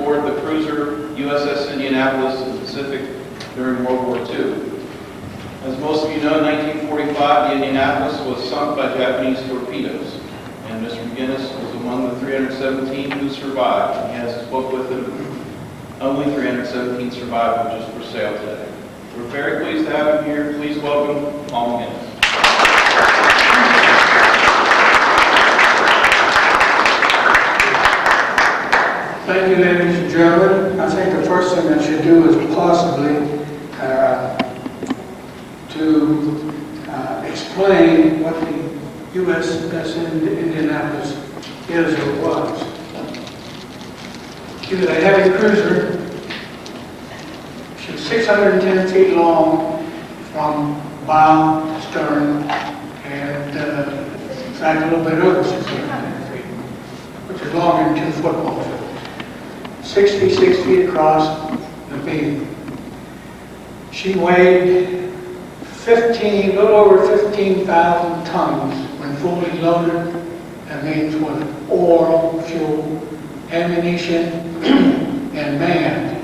aboard the cruiser USS Indianapolis in the Pacific during World War II. As most of you know, in 1945, the Indianapolis was sunk by Japanese torpedoes, and Mr. McGinnis was among the 317 who survived. He has his book with him. Only 317 survived, which is for sale today. We're very pleased to have him here. Please welcome Paul McGinnis. Thank you, ladies and gentlemen. I think the first thing I should do is possibly to explain what the USS Indianapolis is or was. She was a heavy cruiser. She was 610 feet long from bow to stern, and in fact a little bit over 610 feet, which is longer than 2 football fields. 66 feet across the beam. She weighed a little over 15,000 tons when fully loaded. That means with oil, fuel, ammunition, and manned.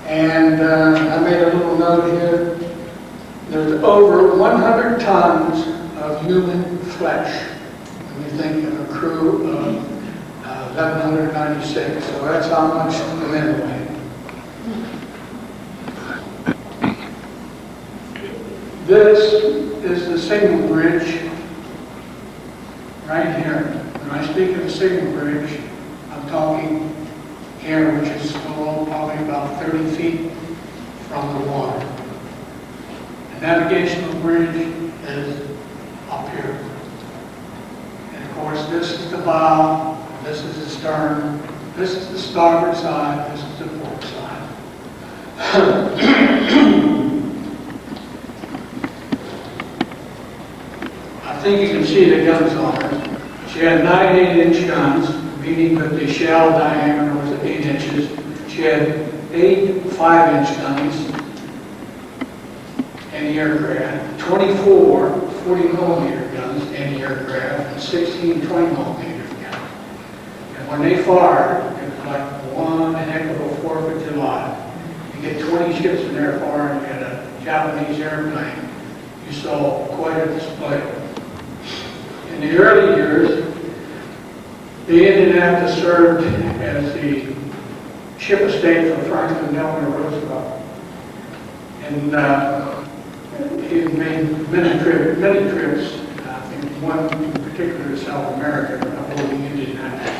And I made a little note here. There's over 100 tons of human flesh when you think of a crew of 1,196, so that's how much the men weigh. This is the signal bridge right here. When I speak of the signal bridge, I'm talking here, which is probably about 30 feet from the water. The navigational bridge is up here. And of course, this is the bow. This is the stern, this is the starboard side, this is the port side. I think you can see the guns on her. She had 9 8-inch guns, meaning that the shell diameter was 8 inches. She had 8 5-inch guns in the aircraft, 24 40-millimeter guns in the aircraft, and 16 20-millimeter. When they fired, it was like one heck of a 4th of July. You get 20 ships in there firing at a Japanese airplane. You saw quite a display. In the early years, the Indianapolis served as the ship of state for Franklin Delano Roosevelt. And he made many trips, I think one in particular to South America, aboard the Indianapolis.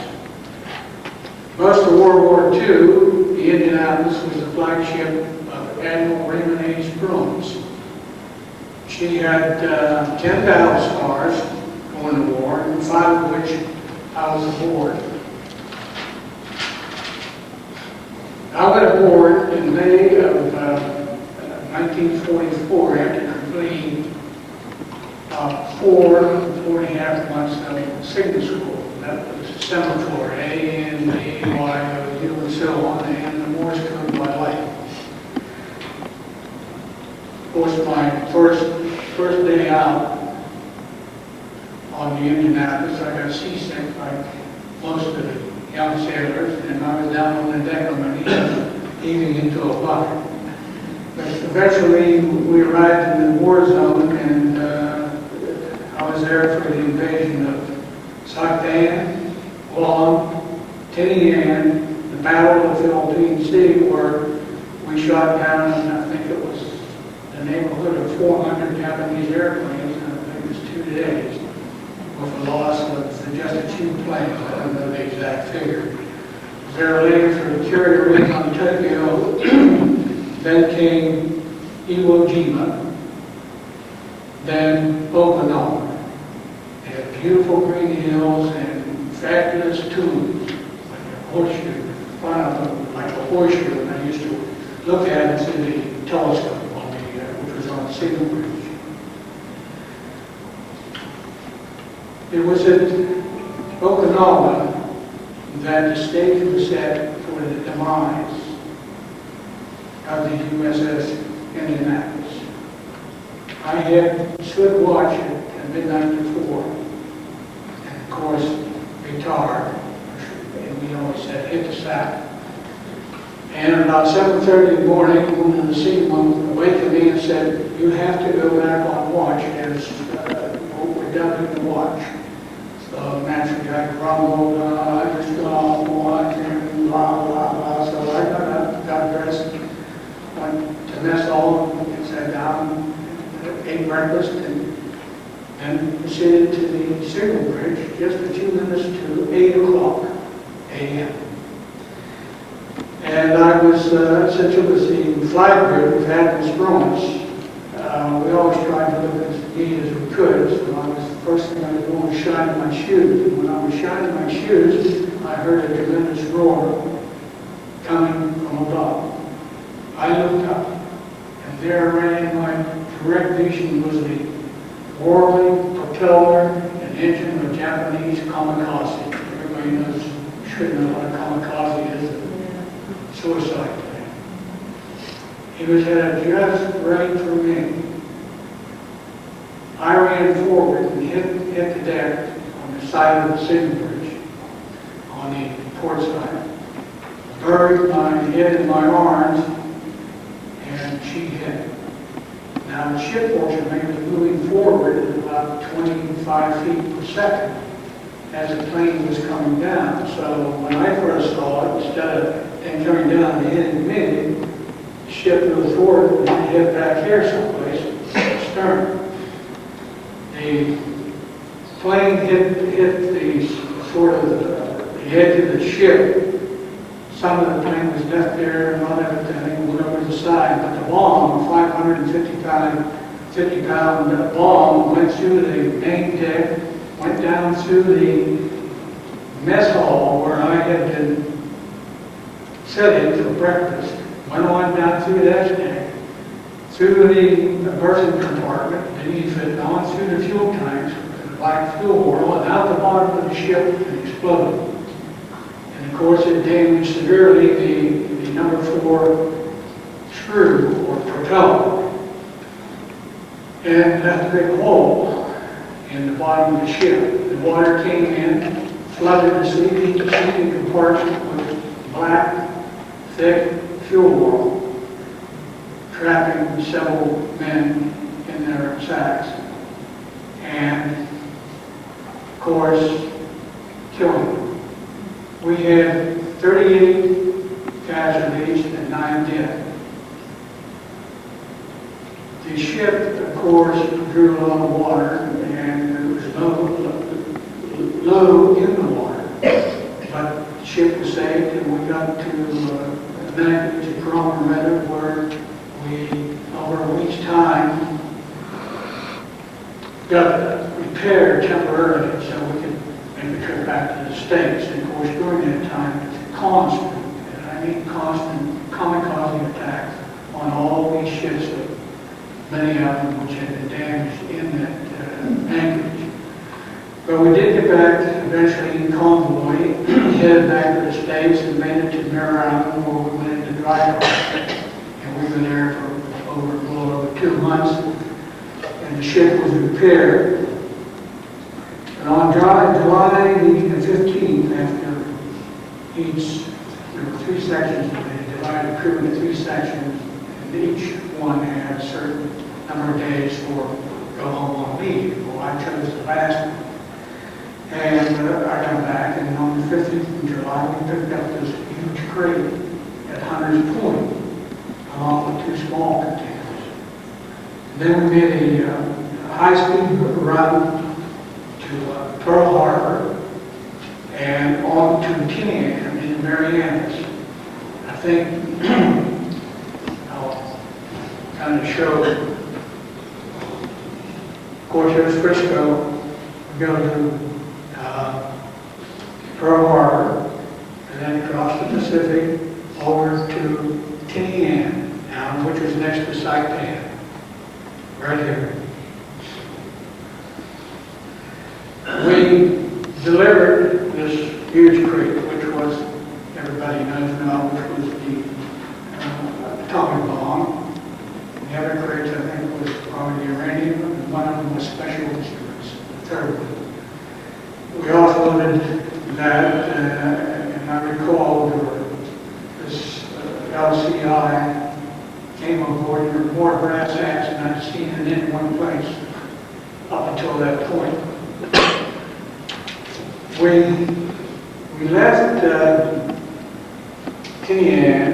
Most of World War II, the Indianapolis was the flagship of Admiral Raymond H. Brooms. She had 10 battle scars going to war, and 5 of which I was aboard. I went aboard in May of 1944 after completing 4.5 months of signal school. That was semaphore, A, N, A, Y, O, U, and so on, and the Morse code by light. Of course, my first day out on the Indianapolis, I got seasick like most of the young sailors, and I was down on the deck on my knees, heaving into a bucket. But eventually, we arrived in the war zone, and I was there for the invasion of Saipan, Guam, Tinian, the Battle of the Philippine Sea, where we shot down, I think it was the neighborhood of 400 Japanese airplanes, and I think it was 2 days, with a loss of just a few planes. I don't know the exact figure. There later for the carrier wing on Tokyo, then came Iwo Jima, then Okinawa. They had beautiful green hills and fabulous tombs, like a horseshoe, front of them like a horseshoe, and I used to look at it through the telescope on the, which was on the signal bridge. It was at Okinawa that the stage was set for the demise of the USS Indianapolis. I had stood watch at midnight before, and of course, retard, and we always said, hit the sack. And about 7:30 in the morning, one of the signalmen awakened me and said, "You have to go back on watch as we're doubling the watch." So naturally I grumbled, I just got off watch and blah, blah, blah. So I got up, got dressed, went to mess hall and sat down, ate breakfast, and then proceeded to the signal bridge just a few minutes to 8 o'clock a.m. And I was, since it was the flag group of Admiral's Bronze, we always tried to look as neat as we could. So I was, the first thing I was doing was shining my shoes. And when I was shining my shoes, I heard a tremendous roar coming from above. I looked up, and there right in my direct vision was the whirling propeller and engine of a Japanese Kamikaze. Everybody knows, should know what a Kamikaze is. Suicide plane. He was headed just right for me. I ran forward and hit the deck on the side of the signal bridge, on the port side. Buried my head in my arms, and she hit. Now the ship, fortunately, was moving forward at about 25 feet per second as the plane was coming down. So when I first saw it, instead of and coming down and hitting me, the ship moved forward and hit back here someplace, stern. The plane hit the sort of the edge of the ship. Some of the plane was left there and not everything, went over the side, but the bomb, a 50-pound bomb, went through the main deck, went down through the mess hall where I had been sitting for breakfast, went on down through that deck, through the berthing compartment beneath it, on through the fuel tanks, the black fuel oil, and out the bottom of the ship and exploded. And of course it damaged severely the number 4 screw or propeller, and left a big hole in the bottom of the ship. The water came in, flooded the sleeping compartment with black, thick fuel oil, trapping several men in their sacks, and of course killing them. We had 38 casualties and 9 dead. The ship, of course, drew a lot of water, and it was low in the water, but the ship was saved, and we got to Anchorage, Hiroshima, where we, over a week's time, got repaired temporarily so we could make the trip back to the States. And of course, during that time, constant, and I mean constant, kamikaze attacks on all these ships, many of them which had been damaged in that anchorage. But we did get back eventually in convoy, headed back to the States and made it to Mare Island, where we went into dry dock. And we were there for a little over 2 months, and the ship was repaired. And on July the 15th, after each, there were 3 sections, they divided the crew into 3 sections, and each one had a certain number of days for go home on leave. Well, I chose the last one. And I got back, and on the 15th of July, we picked up this huge crate at Hunter's Point, along with 2 small containers. Then we made a high-speed run to Pearl Harbor and on to Tinian in the Marianas. I think I'll kind of show. Of course, there's Frisco. We go to Pearl Harbor, and then across the Pacific over to Tinian, which was next to Saipan, right here. We delivered this huge crate, which was, everybody knows now, which was the atomic bomb. The other crates, I think, was probably the uranium, and one of them was special instruments, the third one. We offloaded that, and I recall there were this WWII came on board, there were more brass acts than I'd seen in any one place up until that point. We left Tinian,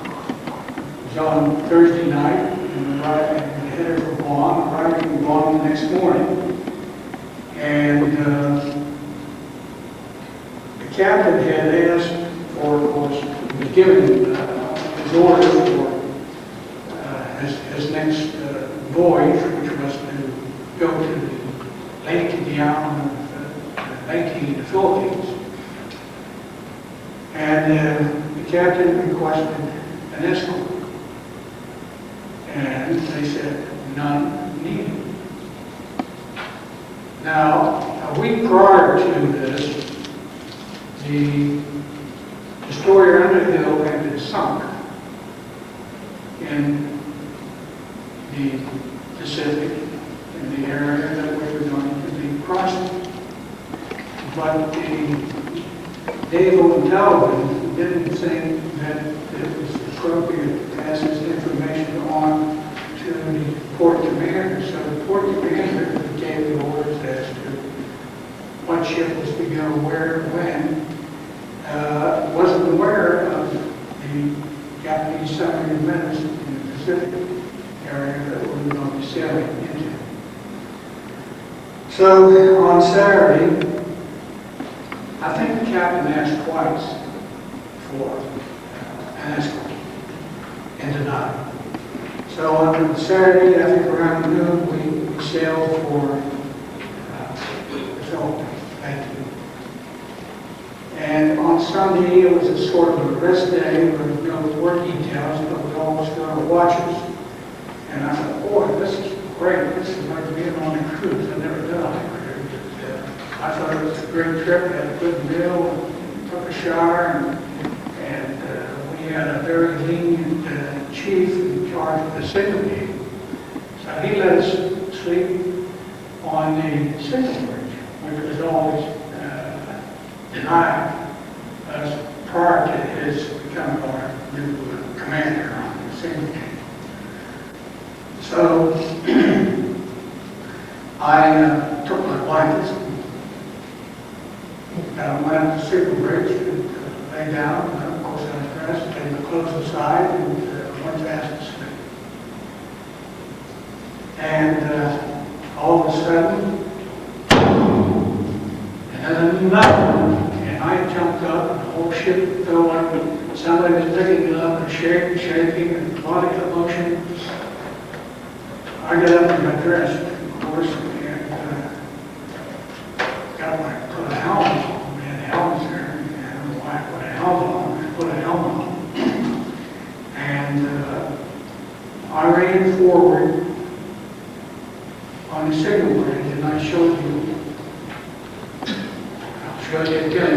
it was on Thursday night, and we headed for Guam, arriving in Guam the next morning. And the captain had asked for, was given his order for his next voyage, which was to go to the lake in the island of Lake in the Philippines. And the captain requested an escort. And they said, none needed. Now, a week prior to this, the destroyer Underhill had been sunk in the Pacific, in the area that we were going to be crossing. But the naval intelligence didn't think that it was appropriate to pass this information on to the port commander. So the port commander gave the orders as to what ship was to go where, when. Wasn't aware of the Japanese submarine menace in the Pacific area that we were going to be sailing into. So on Saturday, I think the captain asked twice for an escort and denied. So on Saturday, I think around noon, we sailed for the Philippines. And on Sunday, it was a sort of a rest day with no work details, but we almost got our watches. And I thought, boy, this is great. This is like being on a cruise. I've never done a cruise. I thought it was a great trip. Had a good meal, took a shower, and we had a very lenient chief in charge of the signal gate. So he let us sleep on the signal bridge, which was always denied us prior to his becoming our new commander on the signal gate. So I took my blankets and went up the signal bridge and lay down. And of course, I was dressed, taking the clothes aside, and went fast asleep. And all of a sudden, and then I knew nothing. And I jumped up, and the whole ship felt like somebody was picking it up and shaking, and a lot of commotion. I got up and got dressed, of course, and put a helmet on. We had helmets there, and I put a helmet on. I put a helmet on. And I ran forward on the signal bridge, and I showed you. I'll show you again.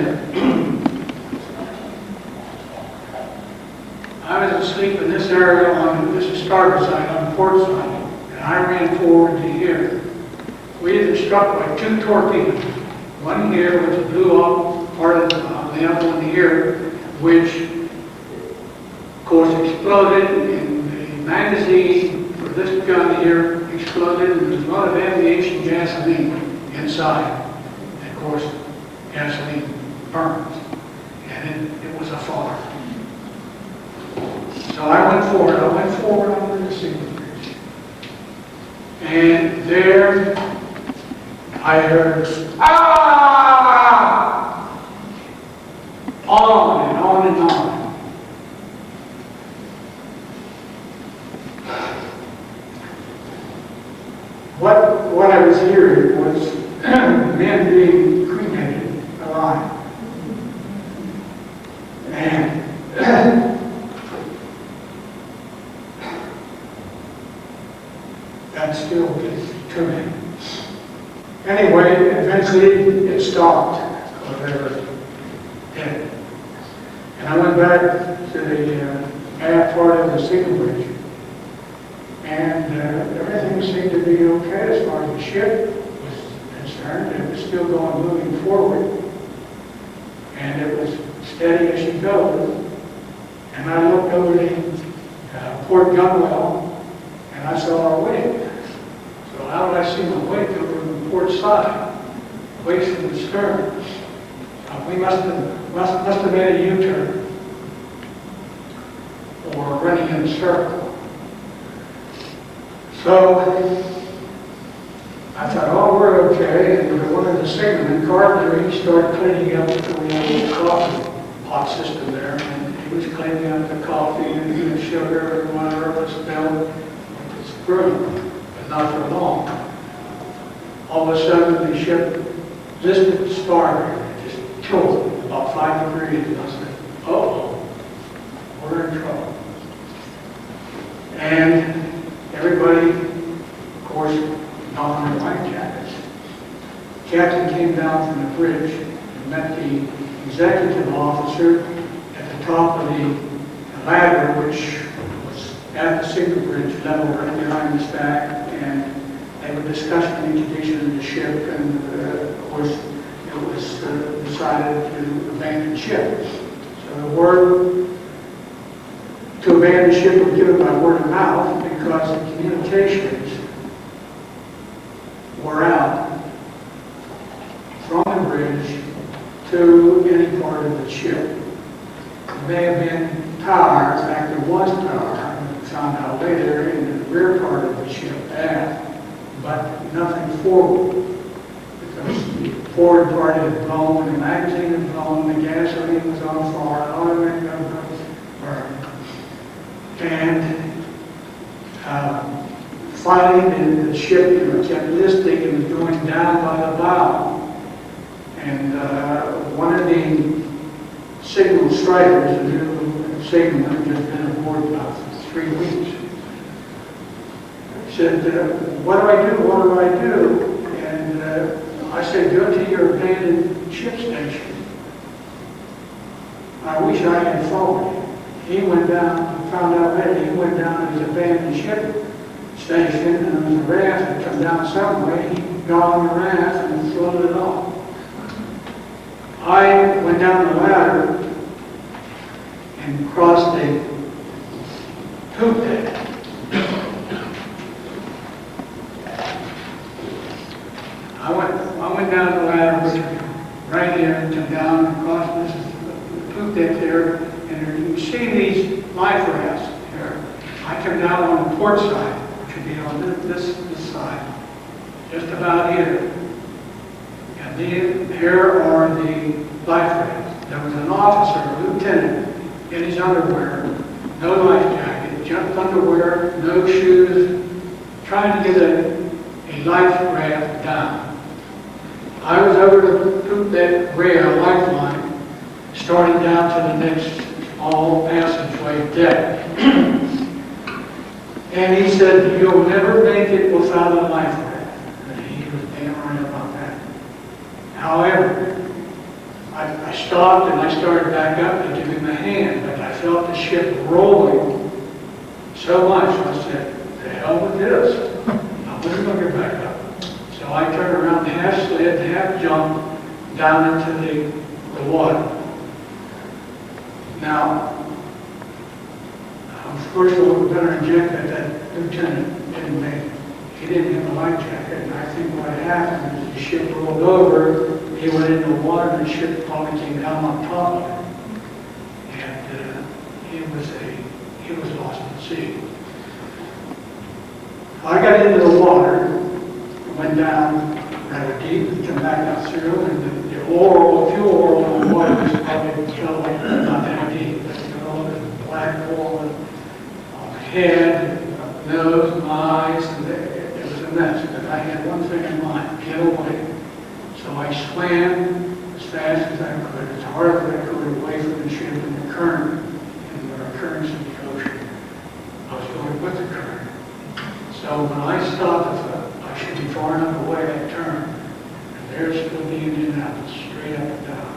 I was asleep in this area this is starboard side, on the port side. And I ran forward to here. We had been struck by two torpedoes. One here, which blew off part of the other one here, which, of course, exploded, and the magazine for this gun here exploded, and there was a lot of aviation gasoline inside. And of course, gasoline burns, and it was a fire. So I went forward under the signal bridge. And there I heard, ah! On and on and on. What I was hearing was men being cremated alive. And that still gets to me. Anyway, eventually it stopped, whatever did. And I went back to the aft part of the signal bridge. And everything seemed to be okay as far as the ship was concerned. It was still moving forward. And it was steady as she goes. And I looked over the port gunwale, and I saw our wake. So how did I see my wake over on the port side? Wake's from the stern. We must have made a U-turn or running in a circle. So I thought, oh, we're okay. And one of the signalmen, Carter, he started cleaning up the coffee pot system there. And he was cleaning up the coffee and the sugar and whatever was spilled with his broom, but not for long. All of a sudden, the ship listed starboard. About 5 degrees, and I said, oh, we're in trouble. And everybody, of course, donned their life jackets. Captain came down from the bridge and met the executive officer at the top of the ladder, which was at the signal bridge level right behind the stack, and they were discussing the condition of the ship, and of course, it was decided to abandon ship. So the word to abandon ship was given by word of mouth because the communications were out from the bridge to any part of the ship. There may have been power, in fact there was power, we found out later in the rear part of the ship aft, but nothing forward. The forward part had blown, the magazine had blown, the gasoline was on fire, all of it was burned. And finally, the ship kept listing and was going down by the bow. And one of the signal strikers, a new signalman, just been aboard about 3 weeks, said, what do I do? What do I do? And I said, go to your abandoned ship station. I wish I had followed him. He went down, found out later, he went down to his abandoned ship station, and there was a raft that come down some way. He got on the raft and floated it off. I went down the ladder and crossed a poop deck. I went down the ladder, which right here, and come down across this poop deck there, and you can see these life rafts here. I come down on the port side, which would be on this side, just about here. And here are the life rafts. There was an officer, a lieutenant, in his underwear, no life jacket, just underwear, no shoes, trying to get a life raft down. I was over to poop that rail lifeline, starting down to the next small passageway deck. And he said, you'll never make it without a life raft. And he was damn right about that. However, I stopped and I started back up to give him a hand, but I felt the ship rolling so much, I said, the hell with this. I wasn't going to get back up. So I turned around, half slid, half jumped down into the water. Now, first of all, we better inject that lieutenant didn't make it. He didn't have a life jacket, and I think what happened is the ship rolled over, he went into the water, and the ship probably came down on top of it. And he was lost at sea. I got into the water, went down rather deep, and came back out through, and the fuel oil in the water was probably not that deep, but the black oil on the head, nose, eyes, and it was a mess. But I had one thing in mind, get away. So I swam as fast as I could, as hard as I could, away from the ship and the current, and there are currents in the ocean. I was going with the current. So when I stopped, I should be far enough away to turn. And there stood the Indianapolis, straight up and down.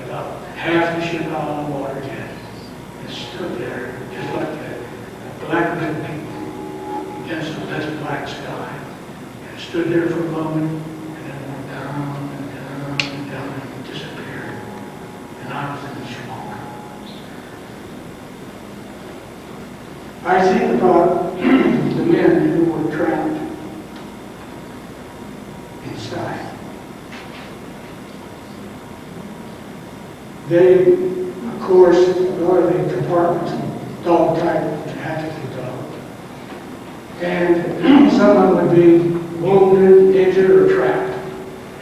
About half the ship out on the water again. It stood there, just like a black lightning against the best black sky. And it stood there for a moment, and then went down and down and down and disappeared. And I was in the smoke. I think about the men who were trapped inside. They, of course, a lot of the compartments, dog type, had to be dog. And some of them would be wounded, injured, or trapped.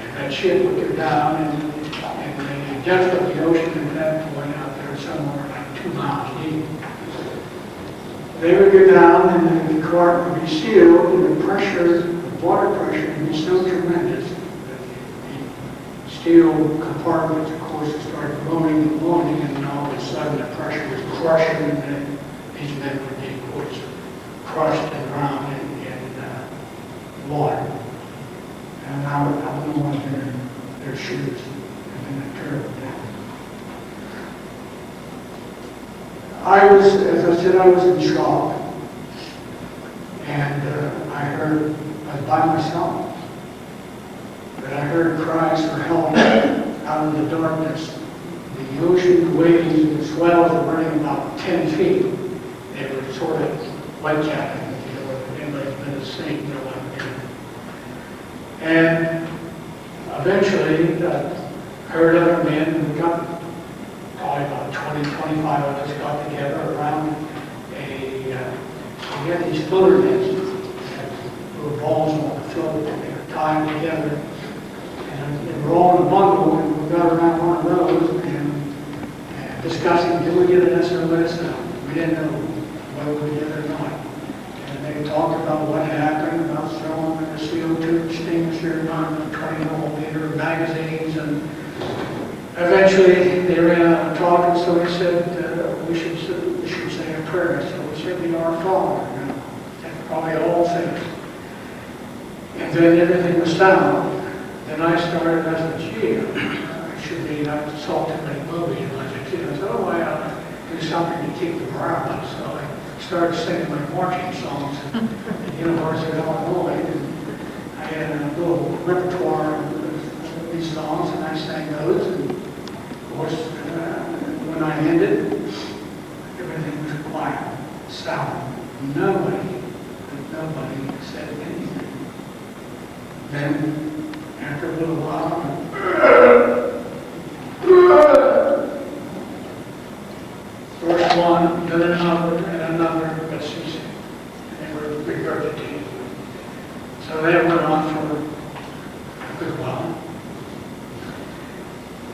And that ship would go down, and the depth of the ocean at that point out there, somewhere like 2 miles deep. They would go down, and the compartment would be sealed, and the pressure, the water pressure would be so tremendous that the steel compartments, of course, would start moaning and moaning, and then all of a sudden the pressure was crushing, and then these men would be, of course, crushed and drowned in water. And I wouldn't want their shoes, and then a terrible death. As I said, I was in shock. And I was by myself. But I heard cries for help out in the darkness. The ocean, the waves, and the swells were running about 10 feet. They were sort of whitecapping, if anybody's been to sea, you know what I mean. And eventually, I heard other men, and we got probably about 20, 25 of us got together around we had these floater nets, little balls on the float that they were tied together. And they were all in a bundle, and we got around one of those and discussing, did we get an SOS? We didn't know whether we did or not. And they talked about what happened, about throwing the CO2 extinguisher on the 20-millimeter magazines, and eventually they ran out of talking, so they said we should say a prayer. So we said the Our Father, and probably all things. And then everything was silent. Then I started, I said, gee, I should be, I saw too many movies when I was a kid. I said, oh, I ought to do something to keep the morale up. So I started singing my marching songs at the University of Illinois. And I had a little repertoire of these songs, and I sang those. And of course, when I ended, everything was quiet, silent. Nobody said anything. Then, after a little while, first one, then another, and another, but ceasing. And they were regurgitating. So that went on for a good while.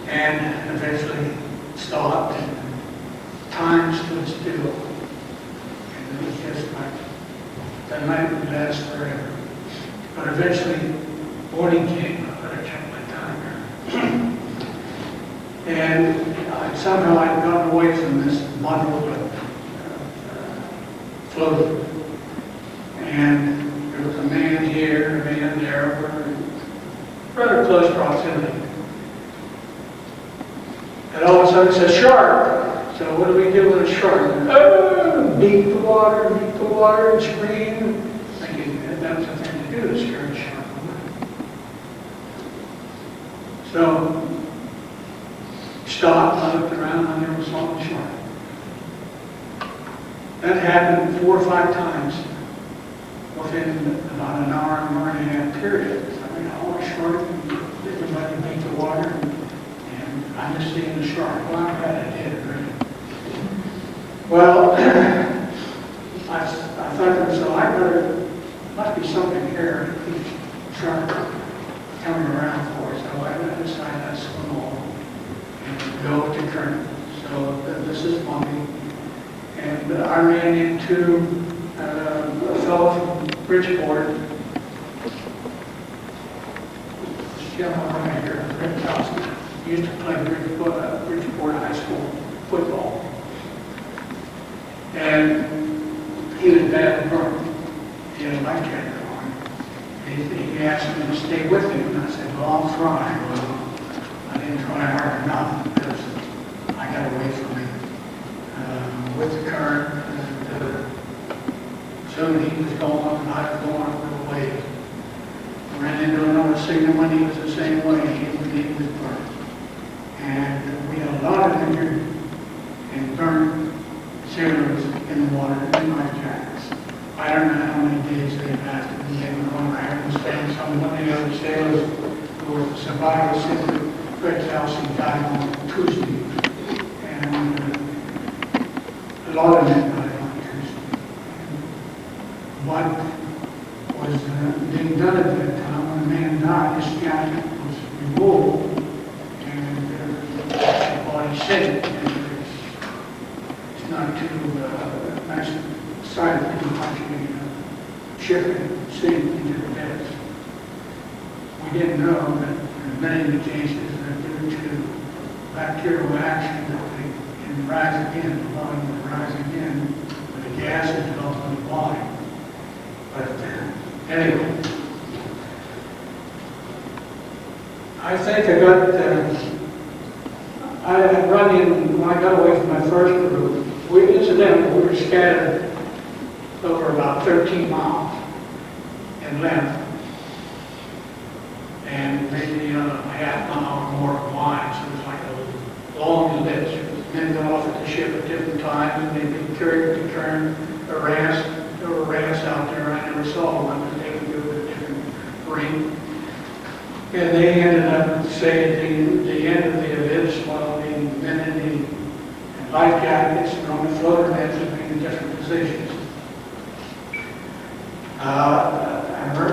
And eventually stopped, and time stood still. And it was just like the night would last forever. But eventually, morning came. I better check my timer. And somehow I'd gotten away from this bundle of floating. And there was a man here, a man there. We're in rather close proximity. And all of a sudden it says, shark. So what do we do with a shark? Beat the water, and scream. Thinking that was the thing to do, to scare a shark away. So, stopped, I looked around, I never saw the shark. That happened 4 or 5 times within about an hour and a half period. I mean, all the shark, everybody beat the water, and I just seen the shark. Well, I'm glad I did, really. Well, I thought to myself, must be something here. Keeps shark coming around for us. So I decided I'd swim over and go to current. So this is bumpy. And I ran into a fellow from Bridgeport. This gentleman right here, Rick Johnson, used to play Bridgeport High School football. And he was badly burned. He had a life jacket on. He asked me to stay with him, and I said, well, I'll try. Well, I didn't try hard enough because I got away from him with the current. And soon he was gone, and I was going a little ways. Ran into another signalman. He was the same way. He was burned. And we had a lot of injured and burned sailors in the water in life jackets. I don't know how many days they passed it, and they were on. I understand some of the other sailors who were survivors said that Fred Kelsey died on Tuesday, and a lot of them died on Tuesday. What was being done at that time when a man died, his jacket was removed, and the body sank. It's not too nice sight too much of ship and sink into the beds. We didn't know that in many of the cases that due to bacterial action that they can rise again, the body will rise again, but the gases develop in the body. But anyway, I think I had run in, when I got away from my first group, we were scattered over about 13 miles in length, and maybe a half mile or more wide, so it was like a long ellipse. Men got off at the ship at different times, and they'd be carried to turn harassed. There were rats out there, I never saw one, but they would do a different ring. And they ended up, say, at the end of the ellipse, while the men in the life jackets and on the floater nets would be in different positions. I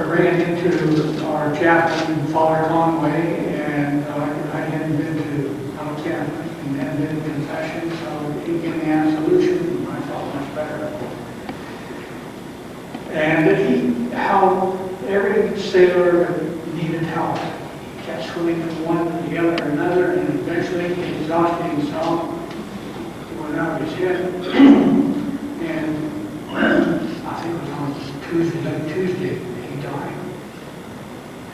ran into our chaplain, Father Conway, and I hadn't been to Alabama and hadn't been to confession, so he gave me absolution, and I felt much better. And how every sailor needed help. He kept swimming from one to the other and another, and eventually he exhausted himself. He went out of his head. And I think it was on Tuesday he died.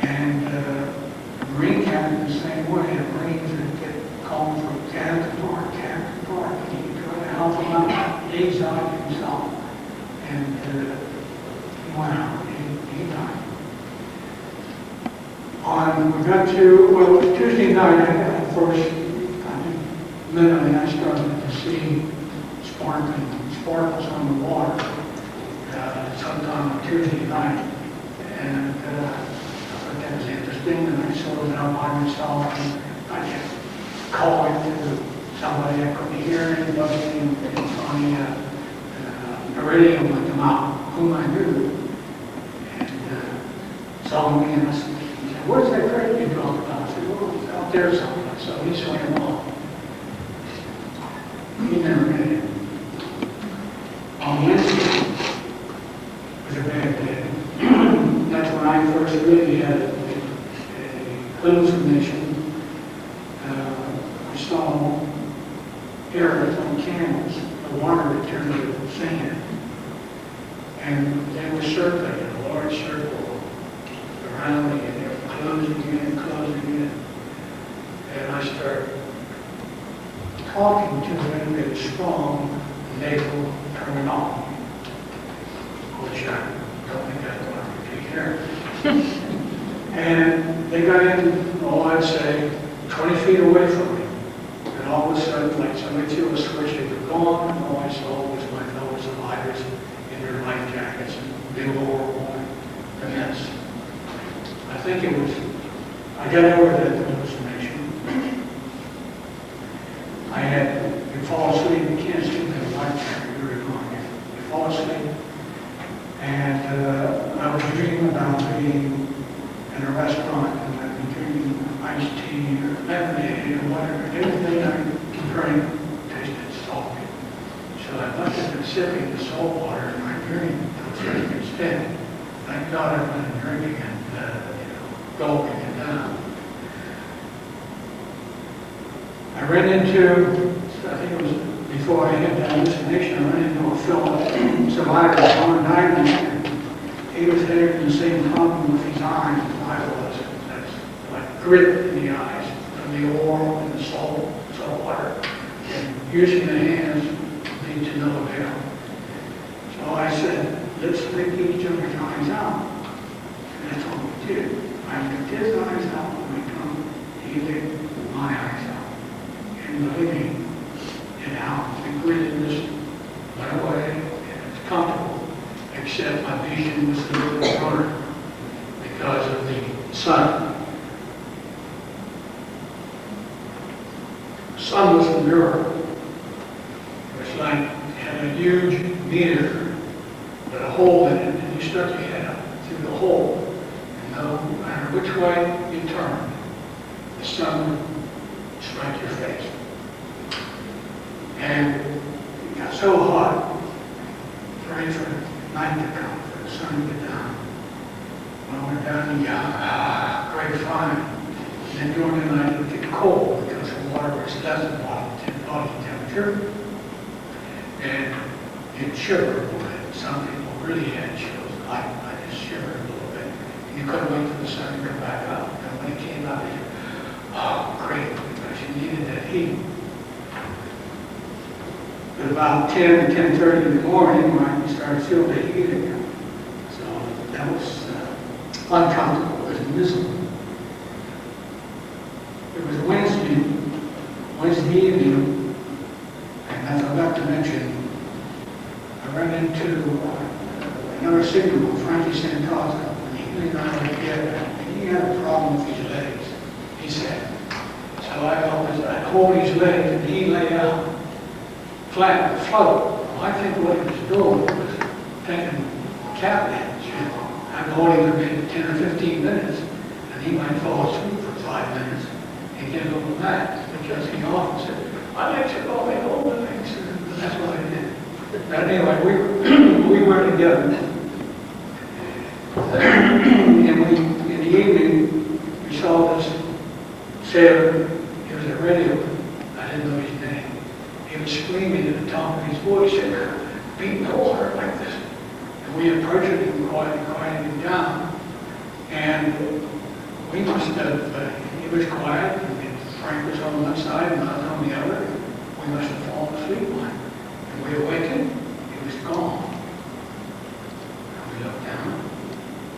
And the Marine captain the same way. The Marines would get called from cabin to bar, and he tried to help him out. He exhausted himself. And wow, he died. We got to, well, Tuesday night, of course, literally I started to see sparkles on the water sometime on Tuesday night. And I thought that was interesting, and I saw it out by myself, and I kept calling to somebody I couldn't hear anybody, and on the radio would come out, whom I knew. Saw me and I said, "Where's that crate you talking about?" I said, "Well, it's out there somewhere." So he swam off. He never made it. On Wednesday was a bad day. That's when I first really had a hallucination. I saw arrows on camels. The water had turned to sand. And they were circling in a large circle around me, and they were closing in. And I started talking to them in a strong nasal terminology, which I don't think I want to repeat here. And they got in, I'd say, 20 feet away from me. And all of a sudden, like somebody threw a switch, they were gone, and all I saw was my fellow survivors in their life jackets and big overall events. I think it was, I got over that hallucination. I had, you fall asleep, you can't sleep in a life jacket very long. You fall asleep, and I was dreaming about being in a restaurant, and I'd be drinking iced tea or lemonade or whatever. Everything I drank tasted salty. So I must have been sipping the salt water in my drink instead. Thank God I've been drinking and gulping it down. I ran into, I think it was before I had that hallucination, I ran into a fellow survivor on a diamond, and he was having the same problem with his eyes as I was. That's like grit in the eyes, from the oil and the salt water, and using the hands leads to no avail. So I said, let's take each other's eyes out. And that's what we did. I took his eyes out when we come. He took my eyes out. And believing it out, the grittiness went away. except my vision was a little blurred because of the sun. The sun was a mirror. It was like it had a huge mirror with a hole in it, and you stuck your head up through the hole. And no matter which way you turned, the sun would strike your face. And it got so hot, ready for night to come, for the sun to get down. When I went down, great fun. And then during the night, it would get cold because the water was less than body temperature. And you'd shiver a little bit. Some people really had chills. I just shivered a little bit. You couldn't wait for the sun to come back up. And when it came out, you great, because you needed that heat. At about 10 to 10:30 in the morning, when you started feeling the heat again. So that was uncomfortable. It was miserable. It was Wednesday evening, and as I forgot to mention, I ran into another signalman, Frankie Santosa, and he and I were together, and he had a problem with his legs, he said. So I'd hold his legs, and he lay out flat, float. Well, I think what he was doing was taking cat naps, you know. I'd hold him for maybe 10 or 15 minutes, and he might fall asleep for 5 minutes and get a little relaxed, because he often said, I like to go and hold my legs, and that's what I did. But anyway, we were together. And in the evening, we saw this sailor. He was a radio. I didn't know his name. He was screaming at the top of his voice, beating the water like this. And we approached him, quieted him down. And we must have, he was quiet, and Frank was on one side and I was on the other. We must have fallen asleep on him. And we awakened, he was gone. And we looked down,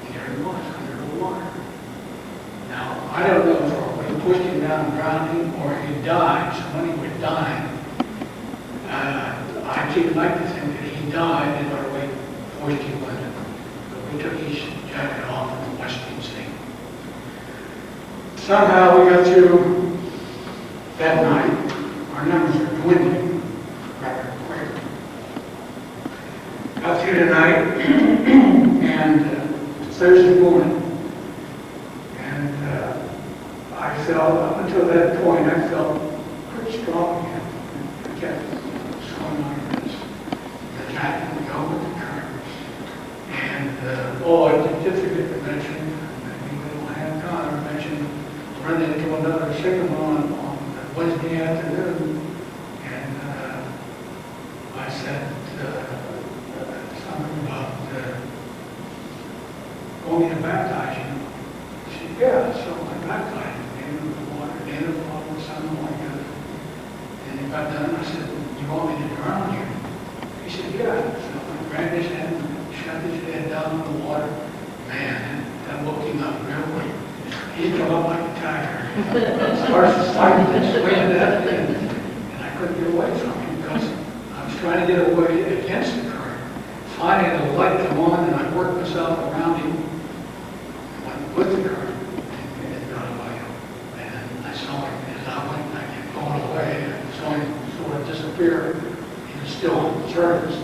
and there he was, under the water. Now, I don't know if we pushed him down and drowned him, or he died. So when he was dying, I keep like to think that he died and our way forced him under. But we took his jacket off and watched him sink. Somehow we got through that night. Our numbers were dwindling rather quickly. Got through the night and Thursday morning. And I felt, up until that point, I felt pretty strong again. I kept going on the jacket would go with the current. And I did forget to mention, maybe we don't have time, I mentioned running into another signalman on Wednesday afternoon, and I said something about going to baptize you. He said, yeah, so I baptized him in the water, in the Father, Son, and Holy Ghost. And he got done, I said, you want me to drown you? He said, yeah. So I grabbed his hand and shoved his head down in the water. Man, that woke him up real quick. He'd come up like a tiger. Started swinging that thing, and I couldn't get away from him because I was trying to get away against the current. Finally, the light come on, and I worked myself around him, went with the current, and it got away. And I saw him as I went, I kept going away. I saw him sort of disappear. He was still on the surface.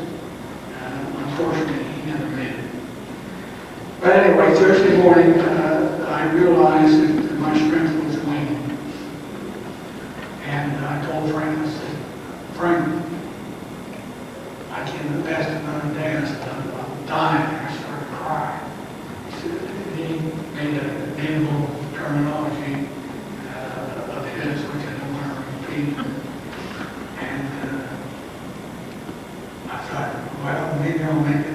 Unfortunately, he never made it. But anyway, Thursday morning, I realized that my strength was waning. And I told Frank, I said, Frank, I can't last another day. I said, I'm dying. I started crying. He made a naval terminology of his, which I don't want to repeat. And I thought, well, maybe I'll make it.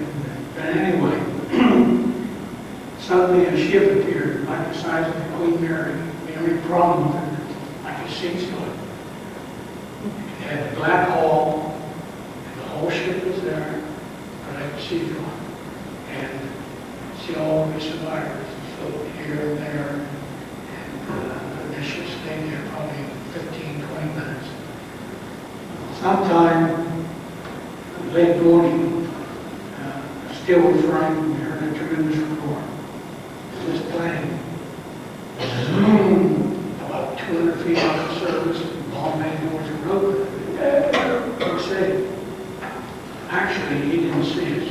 But anyway, suddenly a ship appeared, like the size of the Queen Mary. The only problem with it, like a 6-foot. It had a black hull, and the whole ship was there, but I could see through it. And see all the survivors floating here and there. And the ship stayed there probably 15, 20 minutes. Sometime late morning, Still refrained, we heard a tremendous roar. This plane, about 200 feet off the surface, bomb made towards the road. He said, actually, he didn't see us.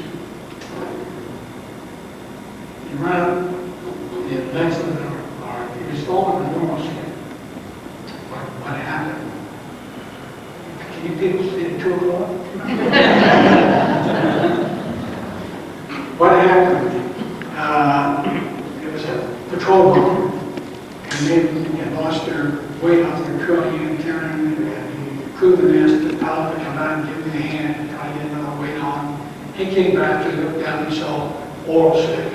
He ran up the length of the door. He was following the normal street. What happened? Can you people see at 2 o'clock? What happened? It was a patrol boat, and they had lost their weight off their trillion carrying, and the crewman asked the pilot to come out and give me a hand and try to get another weight on. He came back, he looked down, he saw oil slick,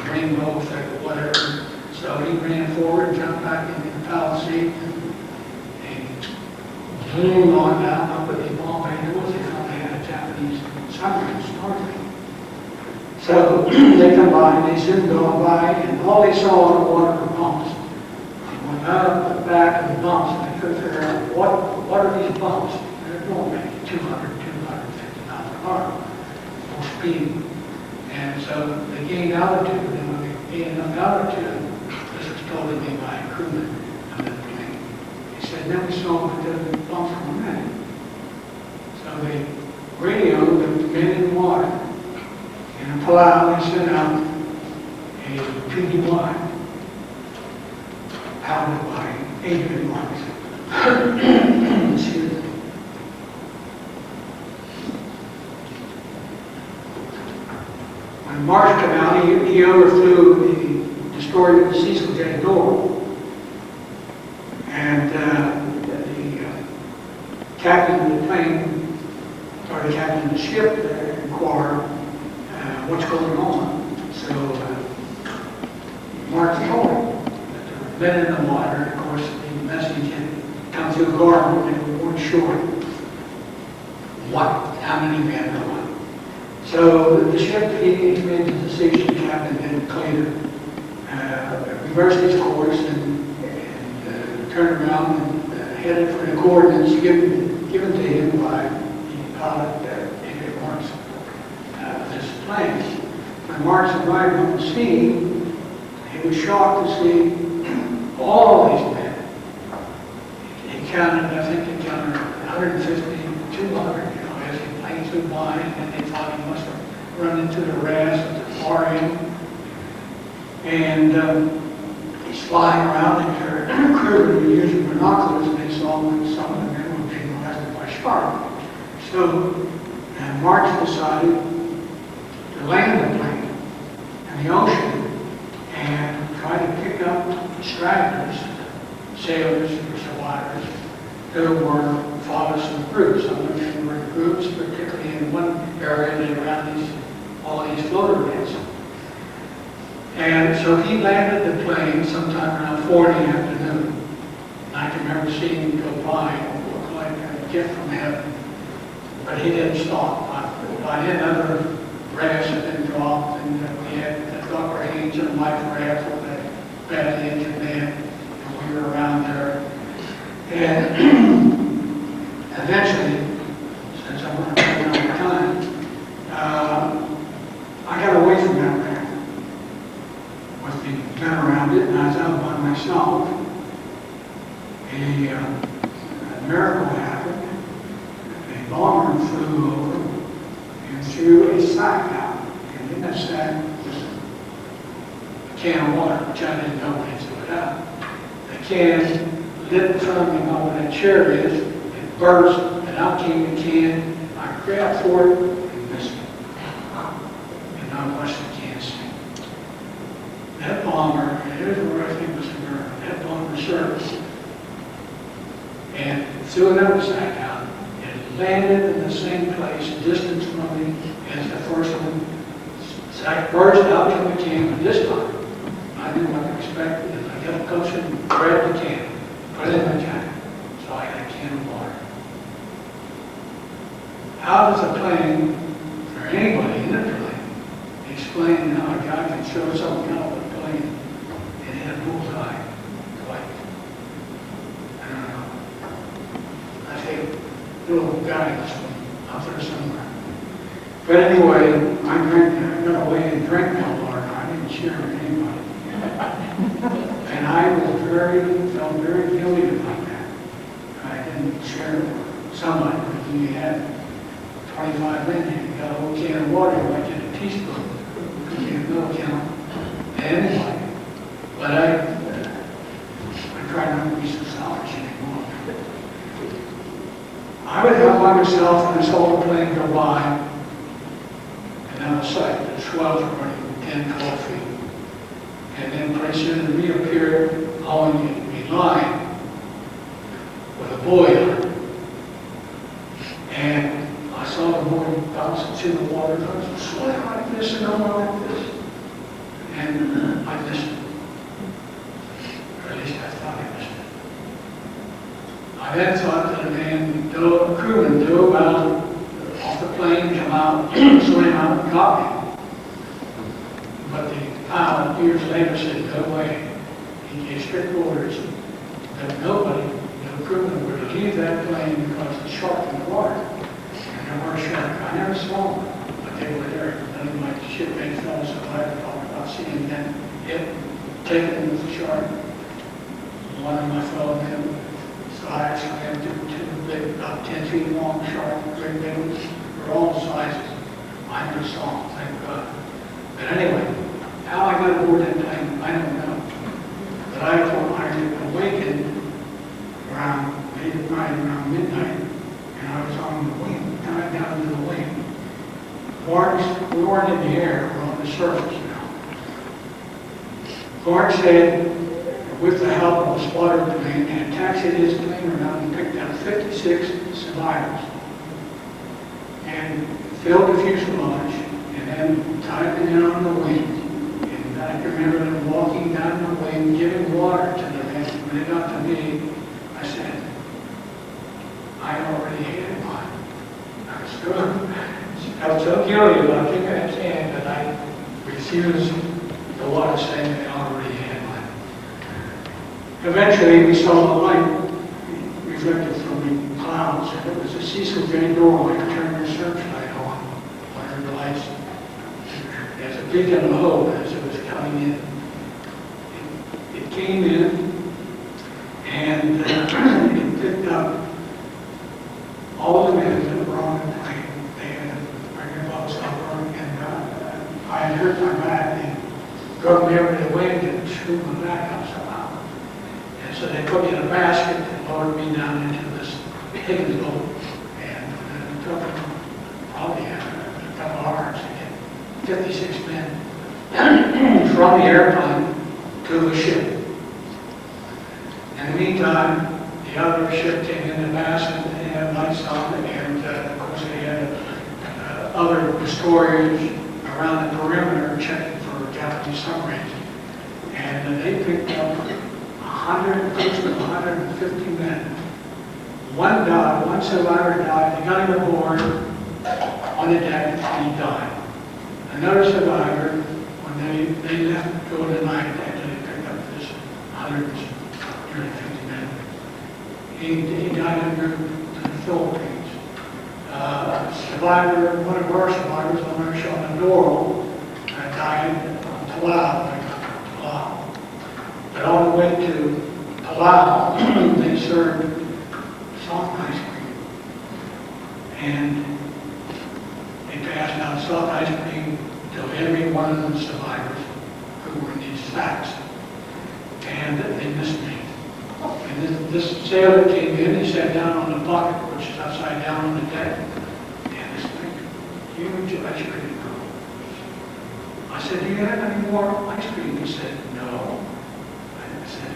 rainbow effect, whatever. So he ran forward, jumped back into the pilot seat, and zoomed on down up at the bomb bay doors. They thought they had a Japanese submarine snorkeling. So they come by, and they zoomed on by, and all they saw in the water were bumps. They went out the back of the bumps, and they couldn't figure out what are these bumps. They're going maybe 200, 250 miles an hour, full speed. And so they gained altitude, and when they gained enough altitude, this was told to me by a crewman on the plane. He said, then we saw what the bumps were meant. So they radioed the men in the water. And in Palau, they sent out a PDY, pounded by 8 midwives. Excuse me. When Marsh came out, he overflew the destroyer the Cecil J. Door. And the captain of the plane, or the captain of the ship, inquired what's going on. So Mark told him that there were men in the water. Of course, the message had come through Garden, and they weren't sure how many men there were. So the ship, he made the decision, the captain didn't clear, reversed his course and turned around and headed for the coordinates given to him by the pilot David Marks of this plane. When Marks arrived on the scene, he was shocked to see all these men. He counted, I think he counted 150, 200, as the plane flew by, and they thought he must have run into the RAS at the far end. And he's flying around, and their crew were using binoculars, and they saw when some of the men were being molested by shark. So March decided to land the plane in the ocean and try to pick up stragglers, sailors or survivors who were followers of groups. Some of them were in groups, particularly in one area they around all these floater nets. And so he landed the plane sometime around 4 in the afternoon. And I can remember seeing him go by, it looked like a gift from heaven. But he didn't stop. By then, other rafts had been dropped, and we had Dr. Haynes and life raft with a badly injured man, and we were around there. And eventually, since I wanted to run out of time, I got away from that raft with the men around it, and I was out by myself. A miracle happened. A bomber flew over and threw a sack out. And in that sack was a can of water, which I didn't know when he threw it out. The can lit in front of me about where that chair is. It burst, and out came the can. I grabbed for it and missed it. And I watched the can sink. That bomber, and here's where I think was America, that bomber surfaced and threw another sack out. It landed in the same place, distance from me as the first one. Sack burst out from the can, but this time I knew what to expect. As I got closer and grabbed the can, put it in my jacket, so I had a can of water. How does a plane, or anybody in a plane, explain how a guy can show something out of a plane and hit a bullseye twice? I don't know. I think little guidance from out there somewhere. But anyway, I I got away and drank that water. I didn't share with anybody. And I felt very guilty about that. I didn't share it with somebody. When you had 25 men, you got a whole can of water, you might get a teaspoon. Because you have no account to anybody. But I try not to be so selfish anymore. I would help myself and this whole plane go by, and out of sight, the swells were running 10, 12 feet. And then pretty soon reappeared on the line with a buoy on it. And I saw the buoy bounce through the water. I was swimming like this and going like this. And I missed it. Or at least I thought I missed it. I then thought that a crewman dove out off the plane, come out, swam out and got me. But the pilot years later said, no way. He gave strict orders that nobody, no crewman, would leave that plane because the shark in the water. And there were sharks. I never saw them, but they were there. None of my shipmates fellows survived. Talked about seeing them hit, taken with the shark. One of my fellow men, so I swam to two big, about 10 feet long shark, great big ones. They're all sizes. I never saw them, thank God. But anyway, how I got aboard that plane, I don't know. But I awakened around midnight, and I was on the wing, tied down to the wing. We weren't in the air, we were on the surface now. Lawrence said, with the help of a spotter plane, and taxied his plane around and picked up 56 survivors. And filled the fuselage, and then tied them down on the wing. And I can remember them walking down the wing, giving water to them. And when they got to me, I said, I already had mine. I was so guilty about taking that chance that I refused the water saying they already had mine. Eventually, we saw the light reflected from the clouds, and it was a Cecil J. Doorway turning the searchlight on, one of the lights. As a beacon of hope as it was coming in. It came in, and it picked up all the men that were on the plane. They had their boats over, and I had hurt my back. They drug me over the wind and screwed my back up somehow. And so they put me in a basket and lowered me down into this Higgins boat. And it took them probably a couple hours to get 56 men from the airplane to the ship. In the meantime, the other ship came in the basket and they had lights on, and of course they had other destroyers around the perimeter checking for Japanese submarines. And they picked up 150 men. One died, one survivor died. They got him aboard on the deck and he died. Another survivor, when they left during the night after they picked up this 150 men, he died en route to the Philippines. Survivor, one of our survivors, on our ship on Doral, died on Palau. But on the way to Palau, they served soft ice cream. And they passed out soft ice cream to every one of the survivors who were in these sacks. And they missed me. And this sailor came in, he sat down on the bucket, which is upside down on the deck, and this big, huge ice cream girl. I said, do you have any more ice cream? He said, no. I said,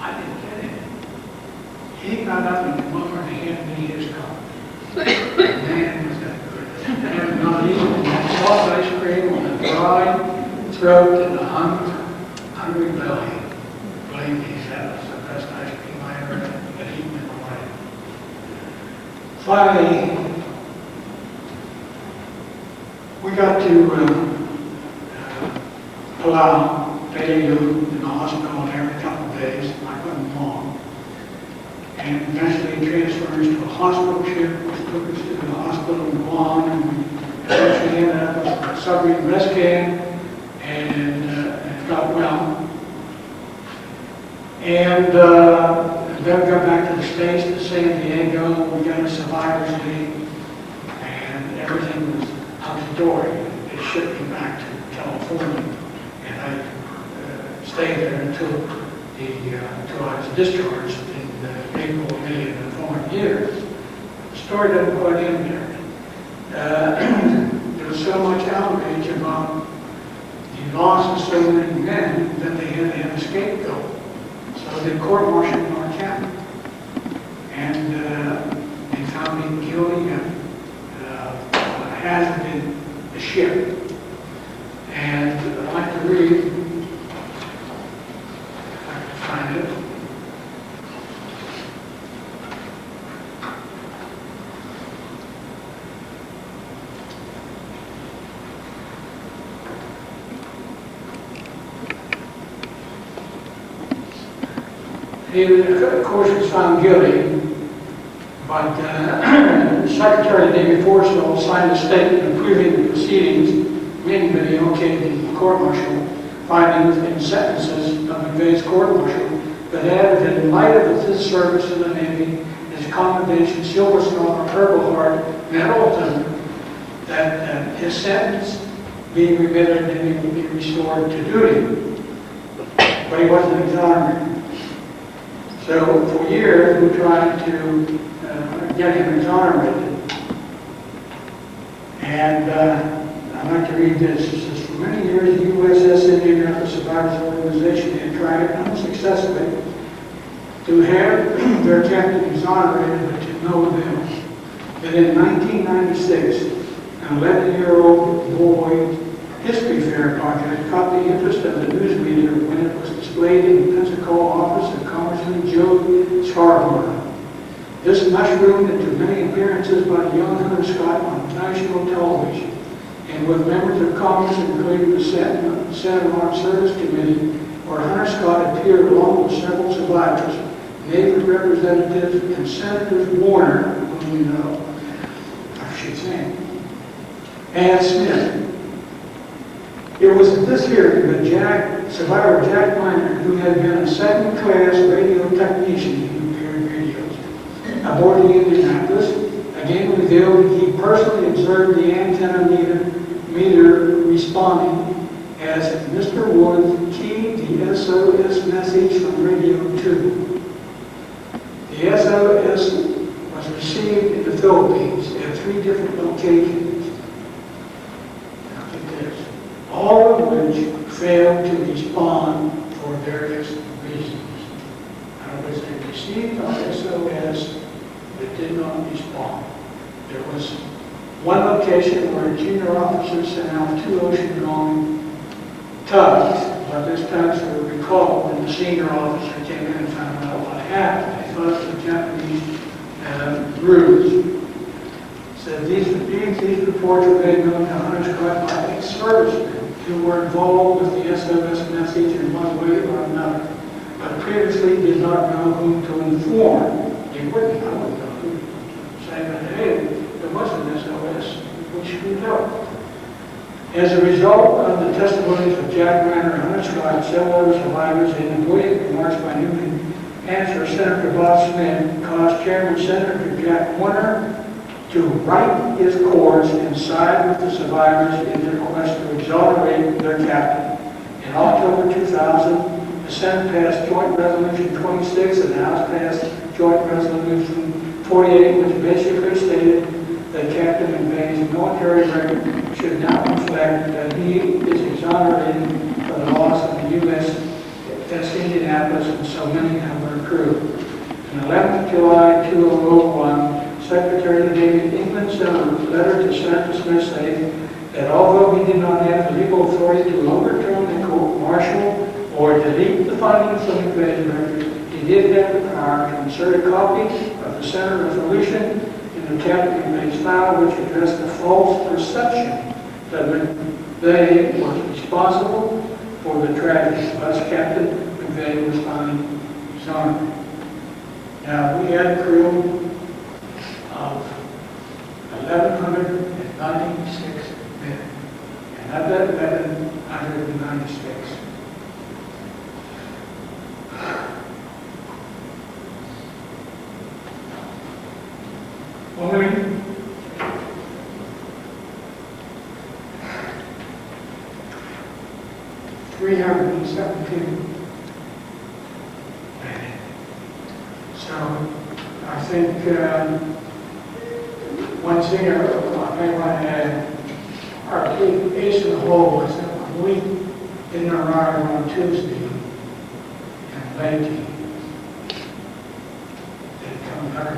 I didn't get it. He got up and came over and handed me his cup. Man, was that good. And not even that soft ice cream on a dry throat and a hungry belly. Believe me, that was the best ice cream I ever had eaten in my life. Finally, we got to Palau, Pelew, in the hospital every couple of days. I wasn't long. And eventually transferred us to a hospital ship, which took us to the hospital in Guam, and we eventually ended up submarine rescue and got well. And then got back to the States to San Diego. We got a survivors league, and everything was hunky-dory. They shipped me back to California, and I stayed there until I was discharged in April, May of the following year. The story doesn't quite end there. There was so much outrage about the loss of so many men that they had to have a scapegoat. So they court-martialed our captain, and they found me guilty of hazarding the ship. And I'd like to read, if I can find it. He, of course, was found guilty, but the Secretary of the Navy Forestall signed a statement approving the proceedings, meaning that he okayed the court-martial findings and sentences of McVeigh's court-martial, but added that in light of his service in the Navy, his commendation, Silver Star, Purple Heart, Medal of Thunder, that his sentence be remitted and he would be restored to duty. But he wasn't exonerated. So for years, we tried to get him exonerated. And I'd like to read this. It says, for many years, the USS Indianapolis Survivors Organization had tried unsuccessfully to have their captain exonerated, but to no avail. But in 1996, an 11-year-old boy history fair project caught the interest of the news media when it was displayed in the Pensacola office of Congressman Joe Scarborough. This mushroomed into many appearances by the young Hunter Scott on national television, and with members of Congress, including the Senate Armed Service Committee, where Hunter Scott appeared along with several survivors, Navy representatives, and Senators Warner, whom you know, I should say, and Smith. It was at this hearing that survivor Jack Miner, who had been a second-class radio technician who repaired radios aboard the Indianapolis, again revealed that he personally observed the antenna meter responding as Mr. Woods keyed the SOS message from Radio 2. The SOS was received in the Philippines at 3 different locations. All of which failed to respond for various reasons. In other words, they received our SOS, but did not respond. There was one location where a junior officer sent out 2 ocean-going tugs, but those tugs were recalled when the senior officer came in and found out what happened. They thought it was a Japanese ruse. So these reports were made known to Hunter Scott by ex-servicemen who were involved with the SOS message in one way or another, but previously did not know whom to inform. They wouldn't know who to say, but hey, there was an SOS, which we know. As a result of the testimonies of Jack Miner and Hunter Scott, several other survivors, and the brilliant remarks by New Hampshire Senator Bob Smith caused Chairman Senator Jack Warner to write his course and side with the survivors in their quest to exonerate their captain. In October 2000, the Senate passed Joint Resolution 26 and the House passed Joint Resolution 48, which basically stated that Captain McVeigh's military record should not reflect that he is exonerated for the loss of the USS Indianapolis and so many of their crew. On 11th July 2001, Secretary of the Navy England sent a letter to Senator Smith saying that although he did not have the legal authority to overturn the court-martial or delete the findings of McVeigh's record, he did have the power to insert a copy of the Senate resolution in the Captain McVeigh's file, which addressed the false perception that McVeigh was responsible for the tragedy. Thus, Captain McVeigh was found exonerated. Now, we had a crew of 1,196 men. And I've been under the United States. Only 317. So I think one thing our ace in the hole was that when we didn't arrive on Tuesday and Wednesday, they'd come back.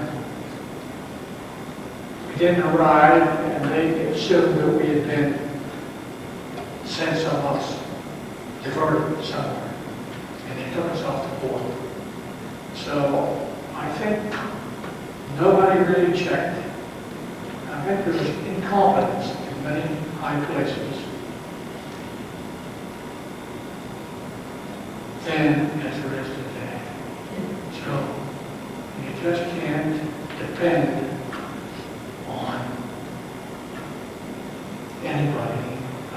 We didn't arrive, and they assumed that we had been sent somewhere else, diverted somewhere, and they took us off the board. So I think nobody really checked. I think there was incompetence in many high places. Then, as there is today. So you just can't depend on anybody 100%.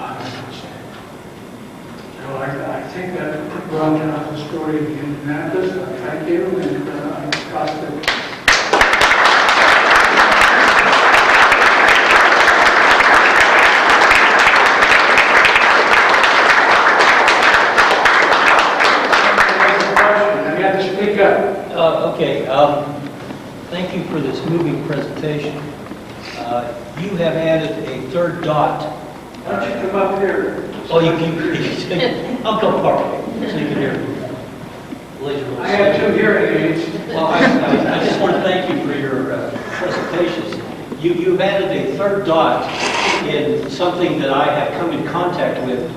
So I think that brought out the story of Indianapolis. I thank you, and I trust that. Okay, thank you for this moving presentation. You have added a third dot. Why don't you come up here? Oh, you can I'll go part way so you can hear me. I have 2 hearing aids. Well, I just want to thank you for your presentations. You've added a third dot in something that I have come in contact with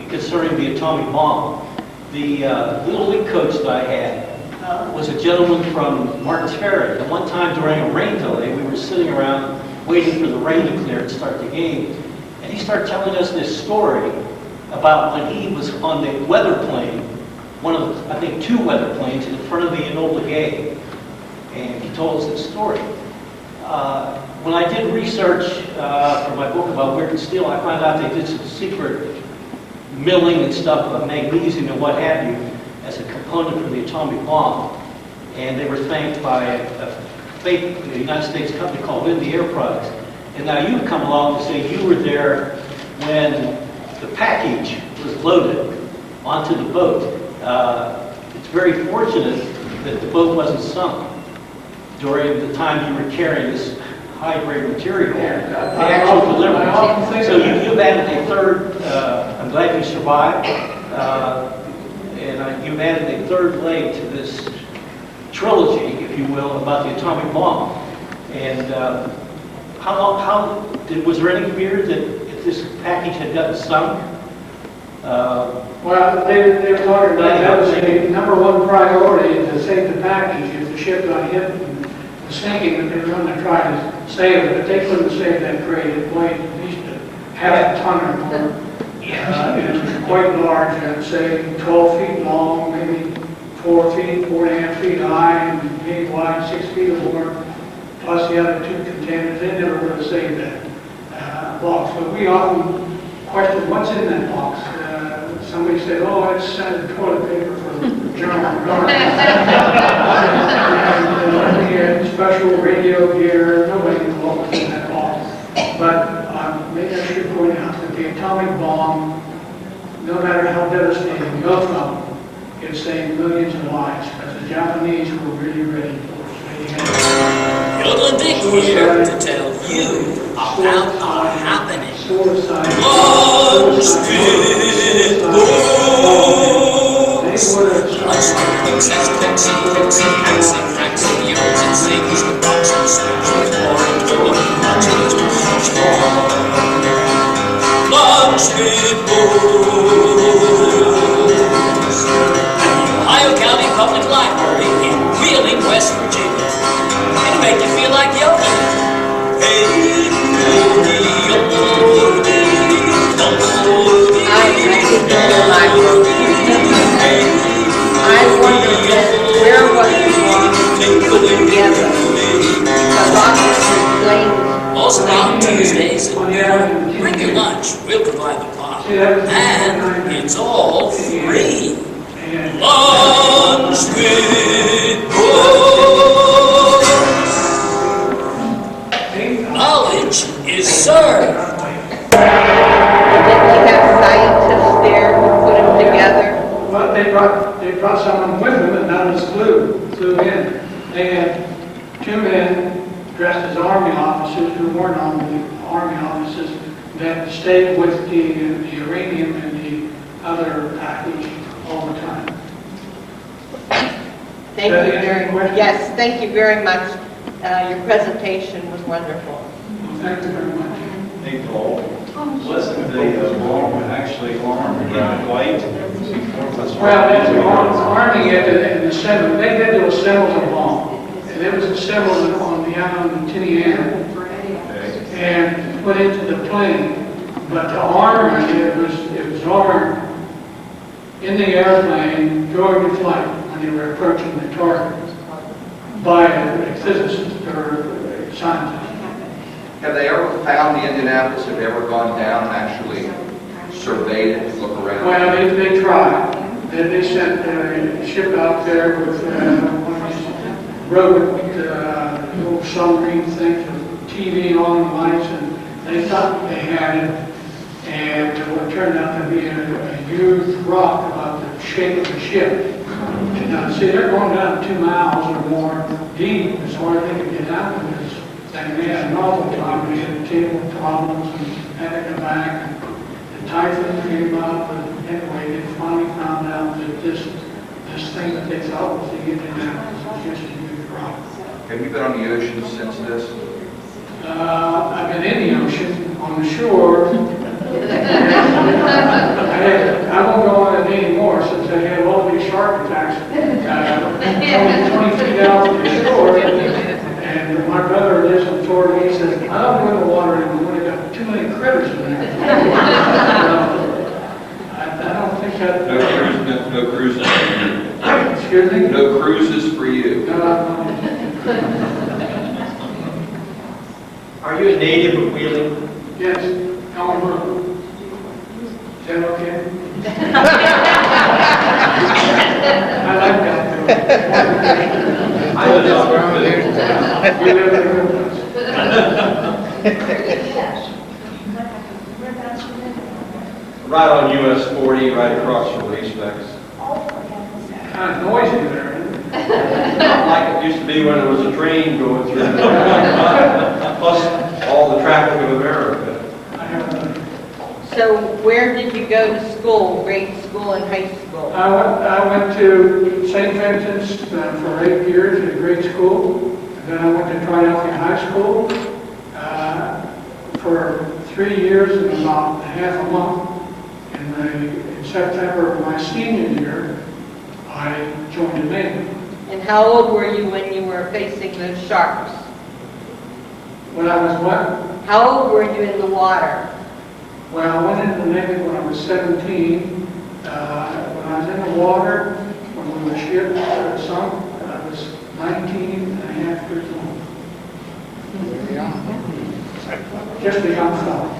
concerning the atomic bomb. The Little League coach that I had was a gentleman from Martins Ferry. And one time during a rain delay, we were sitting around waiting for the rain to clear to start the game. And he started telling us this story about when he was on the weather plane, one of the, I think 2 weather planes in front of the Enola Gay. And he told us this story. When I did research for my book about weird and steel, I found out they did some secret milling and stuff of magnesium and what have you as a component for the atomic bomb. And they were thanked by a fake United States company called In the Air Products. And now you've come along to say you were there when the package was loaded onto the boat. It's very fortunate that the boat wasn't sunk during the time you were carrying this high-grade material. The actual delivery. So you've added a third, I'm glad you survived, and you've added a third leg to this trilogy, if you will, about the atomic bomb. And was there any fear that if this package had gotten sunk? Well, they were talking about that was the #1 priority to save the package. If the ship got hit and was sinking, that they were going to try to save it, but they couldn't save that crate. It weighed at least half a ton or more. It was quite large, I'd say 12 feet long, maybe 4 feet, 4.5 feet high, and maybe wide, 6 feet or more, plus the other 2 containers. They never would have saved that box. But we often question what's in that box. Somebody said, oh, it's toilet paper for German guards. And we had special radio gear. Nobody knew what was in that box. But maybe I should point out that the atomic bomb, no matter how devastating the outcome, it saved millions of lives, because the Japanese were really ready for it. Yodeling Dick here to tell you about our happening. Suicide. Ohio County Public Library in Wheeling, West Virginia. It'll make you feel like yodeling. Hey, I wonder where was the bomb put together? The rockets were playing. Most On Tuesdays at noon, bring your lunch. We'll provide the pot. And it's all free. Lunch with books. Knowledge is served. Did you have scientists there who put them together? Well, they brought someone with them that none of us flew in. They had 2 men dressed as Army officers who weren't Army officers that stayed with the uranium and the other package all the time. Thank Does that you answer very your question? Yes, thank you very much. Your presentation was wonderful. Thank you very much. Hey, Paul, wasn't the bomb actually armed in white before it was Well, that's arming it and assembly. They did to assemble the bomb. And it was assembled on the island of Tinian and put into the plane. But the armor, it was armed in the airplane during the flight when they were approaching the target by a physicist or a scientist. Have they ever found the Indianapolis? Have they ever gone down and actually surveyed it, look around? Well, they tried. They sent a ship out there with one of these robot little submarine things with TV on the lights, and they thought they had it. And what turned out to be a huge rock about the shape of the ship. And see, they're going down 2 miles or more deep as far as they could get out of this thing. They had an awful time. We had table problems and had to come back. And the typhoon came up, and anyway, they finally found out that this thing that they thought was the Indianapolis was just a huge rock. Have you been on the ocean since this? I've been in the ocean, on the shore. I won't go on it anymore since I had all these shark attacks. Only 20 feet out from the shore. And my brother lives in Florida. He says, I don't go in the water anymore. They got too many critters in there. I don't think that. No cruises for you. Excuse me? No cruises for you. Are you a native of Wheeling? Yes, Elmer. Is that okay? I like that. I was on You live in a good place. Right on US 40, right across from Racebex. Kind of noisy there, isn't it? Not like it used to be when there was a train going through. Plus all the traffic of America. I have a- So where did you go to school, grade school and high school? I went to St. Vincent's for 8 years at grade school. Then I went to Philadelphia High School for 3 years and about half a month. In September of my senior year, I joined the Navy. And how old were you when you were facing those sharks? When I was what? How old were you in the water? Well, I went into the Navy when I was 17. When I was in the water, when the ship sunk, I was 19 and a half years old. Just a young fellow.